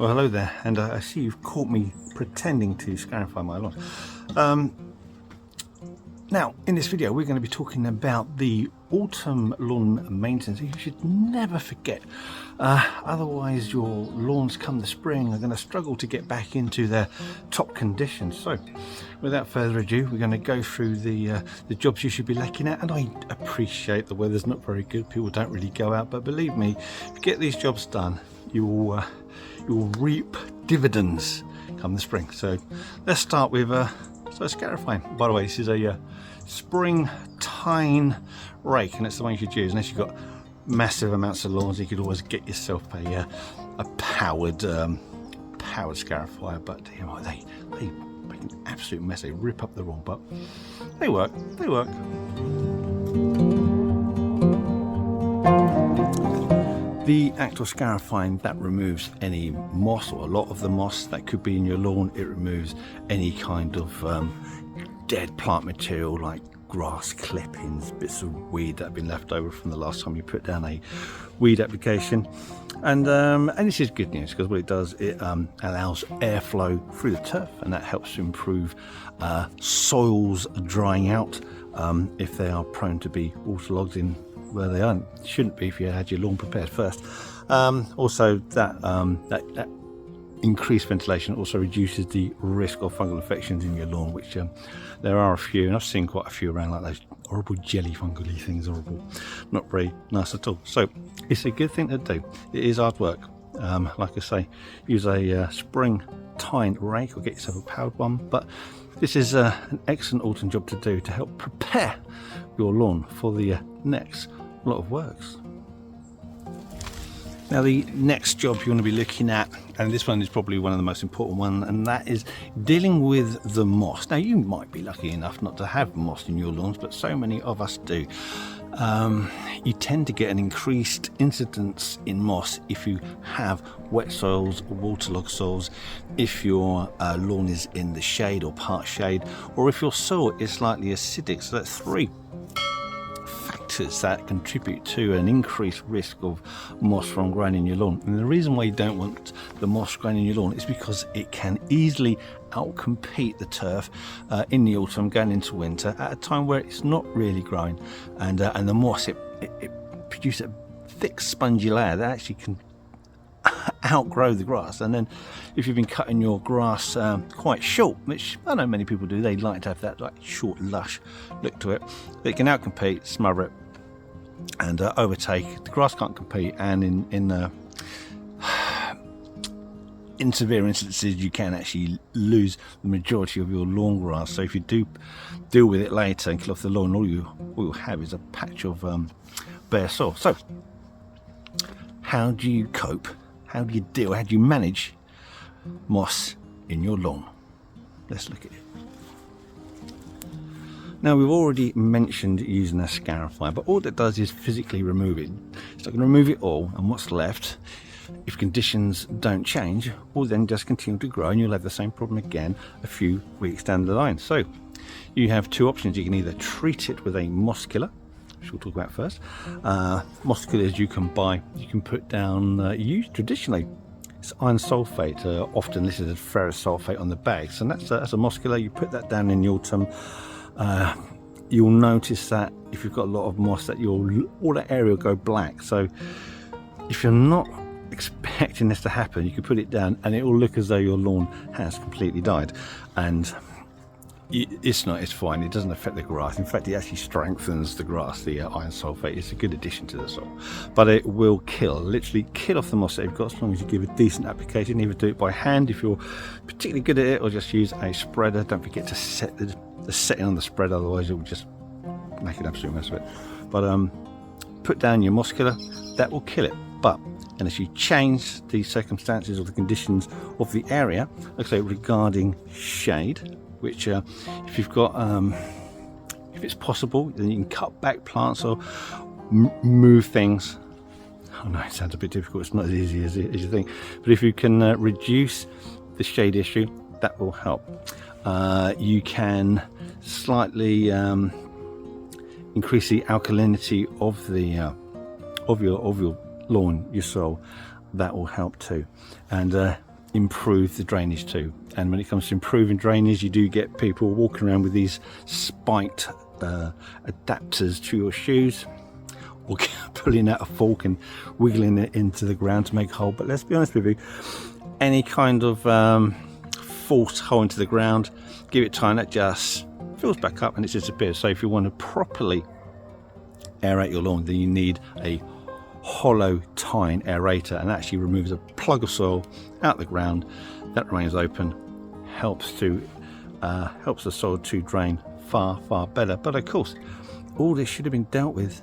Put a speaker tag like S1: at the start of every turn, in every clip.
S1: Well, hello there, and I see you've caught me pretending to scarify my lawn. Now, in this video, we're going to be talking about the autumn lawn maintenance. You should never forget, otherwise your lawns come the spring are going to struggle to get back into their top conditions. So, without further ado, we're going to go through the jobs you should be looking at. And I appreciate the weather's not very good; people don't really go out. But believe me, if you get these jobs done, you will reap dividends come the spring. So let's start with Scarifying. By the way, this is a spring tine rake, and it's the one you should use unless you've got massive amounts of lawns. You could always get yourself a powered scarifier, but you know, they make an absolute mess. They rip up the lawn, but they work. The actual Scarifying, that removes any moss, or a lot of the moss that could be in your lawn. It removes any kind of dead plant material like grass clippings, bits of weed that have been left over from the last time you put down a weed application. And this is good news, because what it does, it allows airflow through the turf, and that helps to improve soils drying out if they are prone to be waterlogged in where they aren't. Shouldn't be if you had your lawn prepared first. Also, that increased ventilation also reduces the risk of fungal infections in your lawn, which there are a few, and I've seen quite a few around, like those horrible jelly fungally things. Horrible, not very nice at all. So it's a good thing to do. It is hard work. Like I say, use a spring tine rake or get yourself a powered one, but this is an excellent autumn job to do to help prepare your lawn for the next lot of works. Now, the next job you want to be looking at, and this one is probably one of the most important ones, and that is dealing with the moss. Now, you might be lucky enough not to have moss in your lawns, but so many of us do. You tend to get an increased incidence in moss if you have wet soils or waterlogged soils, if your lawn is in the shade or part shade, or if your soil is slightly acidic. So that's three factors that contribute to an increased risk of moss from growing in your lawn. And the reason why you don't want the moss growing in your lawn is because it can easily outcompete the turf in the autumn going into winter at a time where it's not really growing, and the moss it produces a thick spongy layer that actually can outgrow the grass. And then if you've been cutting your grass quite short, which I know many people do, they like to have that like short lush look to it, it can outcompete, smother it, and overtake. The grass can't compete, and in severe instances you can actually lose the majority of your lawn grass. So if you do deal with it later and kill off the lawn, all you'll have is a patch of bare soil. So how do you cope? How do you deal? How do you manage moss in your lawn? Let's look at it. Now, we've already mentioned using a scarifier, but all that does is physically remove it. It's not going to remove it all, and what's left, if conditions don't change, will then just continue to grow, and you'll have the same problem again a few weeks down the line. So you have two options. You can either treat it with a moss killer, which we'll talk about first. Moss killers you can buy, you can put down, used traditionally, it's iron sulfate, often listed as ferrous sulfate on the bags, and that's a moss killer. You put that down in the autumn. You'll notice that if you've got a lot of moss, that all that area will go black. So if you're not expecting this to happen, you can put it down and it will look as though your lawn has completely died. And it's fine. It doesn't affect the grass. In fact, it actually strengthens the grass. The iron sulfate is a good addition to the soil, but it will literally kill off the moss that you've got, as long as you give a decent application. Either do it by hand if you're particularly good at it, or just use a spreader. Don't forget to set the setting on the spread, otherwise it will just make an absolute mess of it. But put down your moss killer, that will kill it. But unless you change the circumstances or the conditions of the area, like say regarding shade, which if you've got if it's possible, then you can cut back plants or move things. Oh no, it sounds a bit difficult. It's not as easy as you think, but if you can reduce the shade issue, that will help. You can slightly increase the alkalinity of your lawn, your soil. That will help too. And improve the drainage too. And when it comes to improving drainage, you do get people walking around with these spiked adapters to your shoes, or pulling out a fork and wiggling it into the ground to make a hole. But let's be honest with you, any kind of forced hole into the ground, give it time, that just fills back up and it disappears. So if you want to properly aerate your lawn, then you need a hollow tine aerator, and actually removes a plug of soil out the ground that remains open, helps the soil to drain far better. But of course, all this should have been dealt with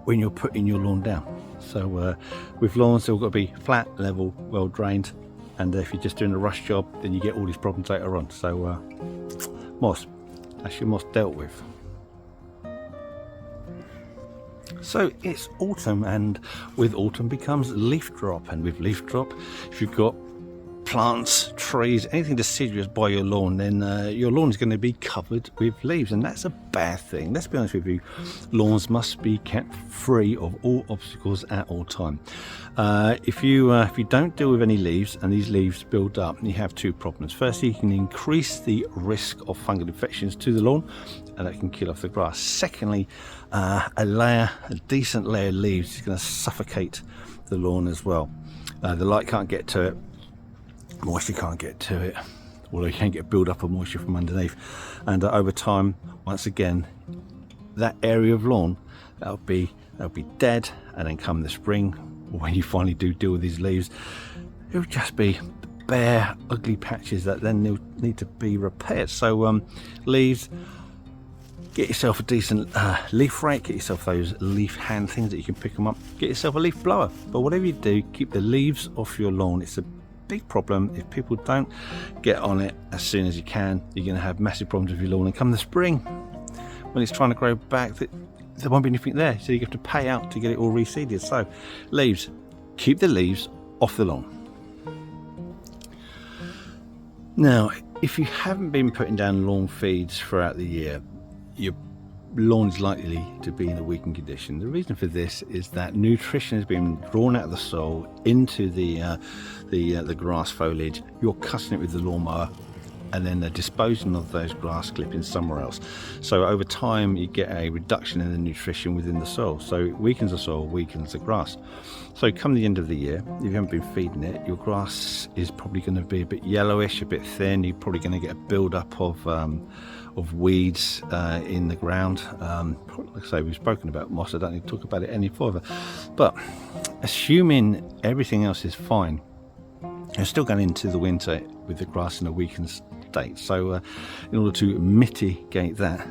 S1: when you're putting your lawn down. So with lawns, they've got to be flat, level, well drained, and if you're just doing a rush job, then you get all these problems later on. So moss, that's your moss dealt with. So it's autumn, and with autumn becomes leaf drop, and with leaf drop, if you've got plants, trees, anything deciduous by your lawn, then your lawn is going to be covered with leaves, and that's a bad thing. Let's be honest with you, lawns must be kept free of all obstacles at all time. If you don't deal with any leaves, and these leaves build up, you have two problems. Firstly, you can increase the risk of fungal infections to the lawn, and that can kill off the grass. Secondly, a decent layer of leaves is going to suffocate the lawn as well. The light can't get to it, moisture can't get to it, although you can get build up of moisture from underneath, and over time, once again, that area of lawn that'll be dead. And then come the spring, when you finally do deal with these leaves, it'll just be bare ugly patches that then need to be repaired. So leaves, get yourself a decent leaf rake, get yourself those leaf hand things that you can pick them up, get yourself a leaf blower. But whatever you do, keep the leaves off your lawn. It's a big problem. If people don't get on it as soon as you can, you're going to have massive problems with your lawn. And come the spring, when it's trying to grow back, there won't be anything there, so you have to pay out to get it all reseeded. So leaves, keep the leaves off the lawn. Now, if you haven't been putting down lawn feeds throughout the year, your lawn is likely to be in a weakened condition. The reason for this is that nutrition has been drawn out of the soil into the grass foliage. You're cutting it with the lawnmower, and then they're disposing of those grass clippings somewhere else. So over time, you get a reduction in the nutrition within the soil. So it weakens the soil, weakens the grass. So come the end of the year, if you haven't been feeding it, your grass is probably going to be a bit yellowish, a bit thin. You're probably going to get a build-up of weeds in the ground. Like I say, we've spoken about moss, I don't need to talk about it any further. But assuming everything else is fine, you're still going into the winter with the grass in a weakened state. So in order to mitigate that,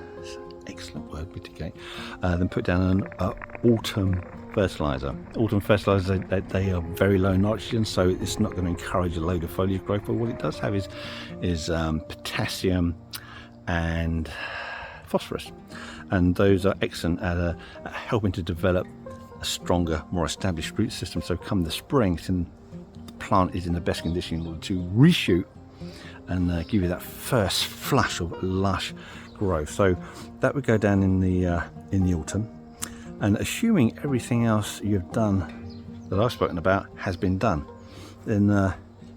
S1: excellent word, mitigate, then put down an autumn fertilizer. Autumn fertilizers, they are very low nitrogen, so it's not going to encourage a load of foliage growth, but what it does have is potassium and phosphorus, and those are excellent at helping to develop a stronger, more established root system. So come the spring, the plant is in the best condition in order to reshoot and give you that first flush of lush growth. So that would go down in the autumn, and assuming everything else you've done that I've spoken about has been done, then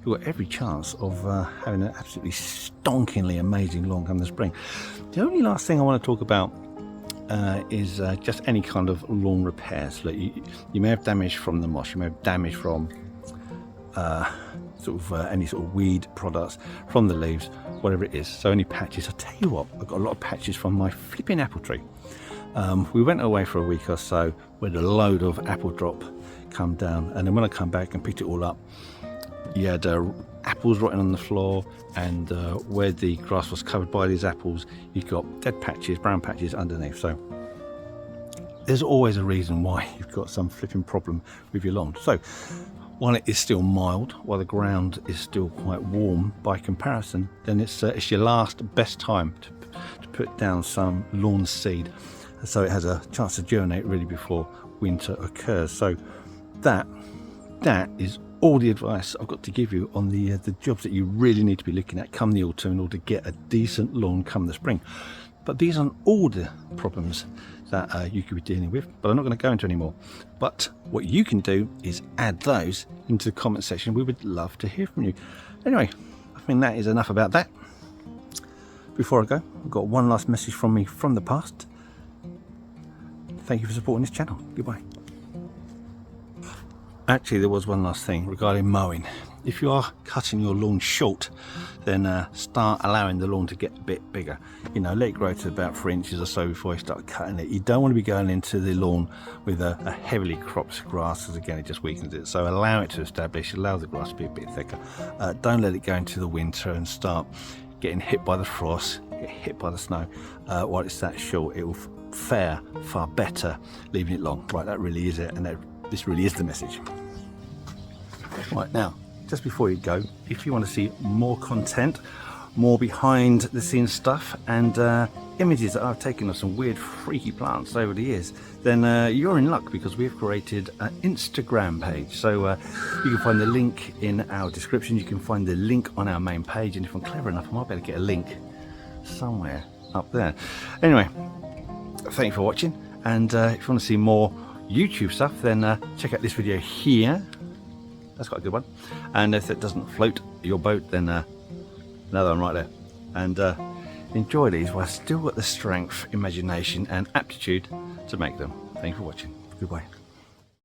S1: you've got every chance of having an absolutely stonkingly amazing lawn come the spring. The only last thing I want to talk about is just any kind of lawn repairs. Like you may have damage from the moss, you may have damage from any sort of weed products, from the leaves, whatever it is. So any patches, I'll tell you what, I've got a lot of patches from my flipping apple tree. We went away for a week or so with a load of apple drop come down, and then when I come back and picked it all up, you had apples rotting on the floor, and where the grass was covered by these apples, you've got dead patches, brown patches underneath. So there's always a reason why you've got some flipping problem with your lawn. So while it is still mild, while the ground is still quite warm by comparison, then it's your best time to put down some lawn seed, so it has a chance to germinate really before winter occurs. So that is all the advice I've got to give you on the jobs that you really need to be looking at come the autumn in order to get a decent lawn come the spring. But these aren't all the problems that you could be dealing with, but I'm not going to go into anymore. But what you can do is add those into the comment section. We would love to hear from you. Anyway, I think that is enough about that. Before I go, I've got one last message from me from the past. Thank you for supporting this channel. Goodbye. Actually, there was one last thing regarding mowing. If you are cutting your lawn short, then start allowing the lawn to get a bit bigger. You know, let it grow to about 4 inches or so before you start cutting it. You don't want to be going into the lawn with a heavily cropped grass, because again it just weakens it. So allow it to establish, allow the grass to be a bit thicker. Don't let it go into the winter and start getting hit by the frost, get hit by the snow. While it's that short, it will fare far better leaving it long. Right, that really is it, and this really is the message. Right, now, just before you go, if you want to see more content, more behind the scenes stuff, and images that I've taken of some weird freaky plants over the years, then you're in luck, because we've created an Instagram page. So you can find the link in our description, you can find the link on our main page, and if I'm clever enough I might be able to get a link somewhere up there. Anyway, thank you for watching, and if you want to see more YouTube stuff, then check out this video here. That's quite a good one. And if it doesn't float your boat, then another one right there. And enjoy these while I've still got the strength, imagination and aptitude to make them. Thank you for watching. Goodbye.